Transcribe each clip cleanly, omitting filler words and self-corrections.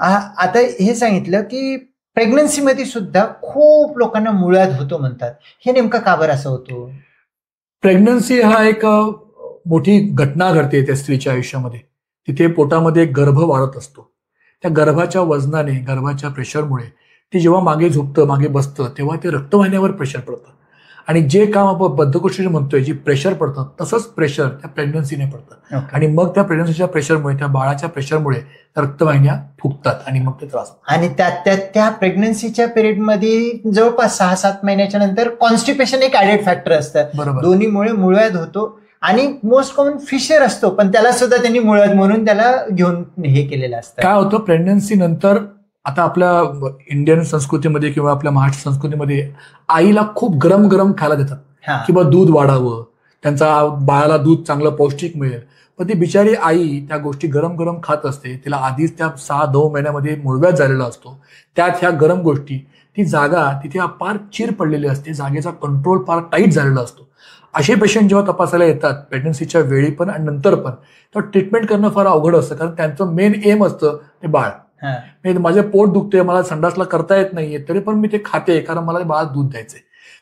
आता हे सांगितलं की प्रेग्नन्सीमध्ये सुद्धा खूप लोकांना मुळव्याध होतो म्हणतात. हे नेमकं का बरं असं होतो? प्रेग्नन्सी हा एक मोठी घटना घडते त्या स्त्रीच्या आयुष्यामध्ये. तिथे पोटामध्ये एक गर्भ वाढत असतो. त्या गर्भाच्या वजनाने, गर्भाच्या प्रेशरमुळे ती जेव्हा मागे झोपतं, मागे बसतं, तेव्हा ते रक्तवाहिन्यावर प्रेशर पडतं. आणि जे काम आपण बद्धकोष्ठी म्हणतोय, जी प्रेशर पडतं, तसंच प्रेशर त्या प्रेग्नन्सीने पडतं. आणि मग त्या प्रेग्नन्सीच्या प्रेशरमुळे, त्या बाळाच्या प्रेशरमुळे रक्तवाहिन्या फुगतात आणि मग ते त्रास होतो. आणि त्या प्रेग्नन्सीच्या पिरियडमध्ये जवळपास 6-7 महिन्याच्या नंतर कॉन्स्टिपेशन एक ऍडेड फॅक्टर असतं. बरोबर. दोन्हीमुळे मुळव्याध होतो. आणि मोस्ट कॉमन फिशर असतो, पण त्याला सुद्धा त्यांनी मुळव्याध म्हणून त्याला घेऊन हे केलेलं असतं. काय होतं, प्रेग्नन्सी नंतर आता आपल्या इंडियन संस्कृतीमध्ये किंवा आपल्या महाराष्ट्र संस्कृतीमध्ये आईला खूप गरम गरम खायला देतात, किंवा दूध वाढावं, त्यांचा बाळाला दूध चांगलं पौष्टिक मिळेल. पण ती बिचारी आई त्या गोष्टी गरम गरम खात असते. तिला आधीच त्या 6-9 महिन्यामध्ये मुळव्याध झालेला असतो. त्यात ह्या गरम गोष्टी, ती जागा तिथे फार चीर पडलेली असते, जागेचा कंट्रोल फार टाईट झालेला असतो. असे पेशंट जेव्हा तपासायला येतात प्रेग्नन्सीच्या वेळी पण आणि नंतर पण, तेव्हा ट्रीटमेंट करणं फार अवघड असतं. कारण त्यांचं मेन एम असतं ते बाळ. माझे पोट दुखते, मला संडासला करता येत नाहीये, तरी पण मी ते खाते कारण मला बाळा दूध द्यायचंय.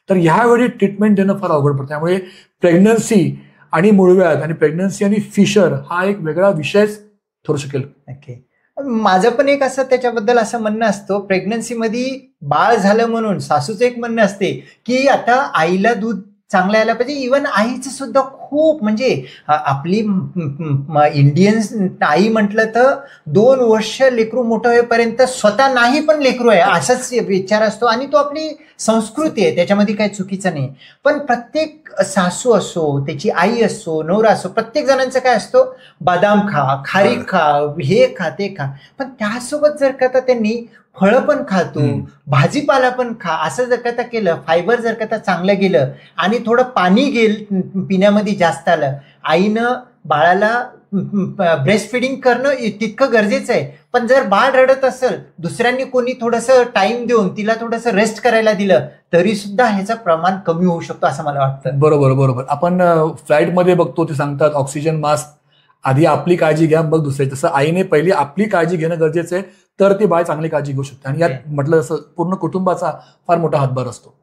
तर ह्यावेळी ट्रीटमेंट देणं फार अवघड पडतं. त्यामुळे प्रेग्नन्सी आणि मुळव्याध आणि प्रेग्नन्सी आणि फिशर हा एक वेगळा विषयच ठरू शकेल. ओके. माझं पण एक असं त्याच्याबद्दल असं म्हणणं असतं, प्रेग्नन्सीमध्ये बाळ झालं म्हणून सासूचं एक म्हणणं असते की आता आईला दूध चांगलं यायला पाहिजे. इव्हन आईचं सुद्धा खूप, म्हणजे आपली इंडियन आई म्हटलं तर 2 वर्ष लेकरू मोठं होईपर्यंत स्वतः नाही पण लेकरू आहे असाच विचार असतो. आणि तो आपली संस्कृती आहे, त्याच्यामध्ये काही चुकीचं नाही. पण प्रत्येक सासू असो, त्याची आई असो, नवरा असो, प्रत्येक जणांचं काय असतो, बदाम खा, खारीक खा, हे खा, ते खा. पण त्यासोबत जर का त्यांनी फळं पण खातो, भाजीपाला पण खा, असं जर का केलं, फायबर जर का चांगलं गेलं आणि थोडं पाणी पिण्यामध्ये जास्त आलं, आईनं बाळाला ब्रेस्ट फिडिंग करणं तितकं गरजेचं आहे. पण जर बाळ रडत असेल, दुसऱ्यांनी कोणी थोडंसं टाइम देऊन तिला थोडंसं रेस्ट करायला दिलं, तरी सुद्धा ह्याचं प्रमाण कमी होऊ शकतो असं मला वाटतं. बरोबर बरोबर. आपण फ्लाईटमध्ये बघतो, ते सांगतात ऑक्सिजन मास्क, आधी आपली काळजी घ्या मग दुसऱ्याची. तसं आईने पहिली आपली काळजी घेणं गरजेचं आहे, तर ती बाळ चांगली काळजी घेऊ शकते. आणि यात म्हटलं जसं पूर्ण कुटुंबाचा फार मोठा हातभार असतो.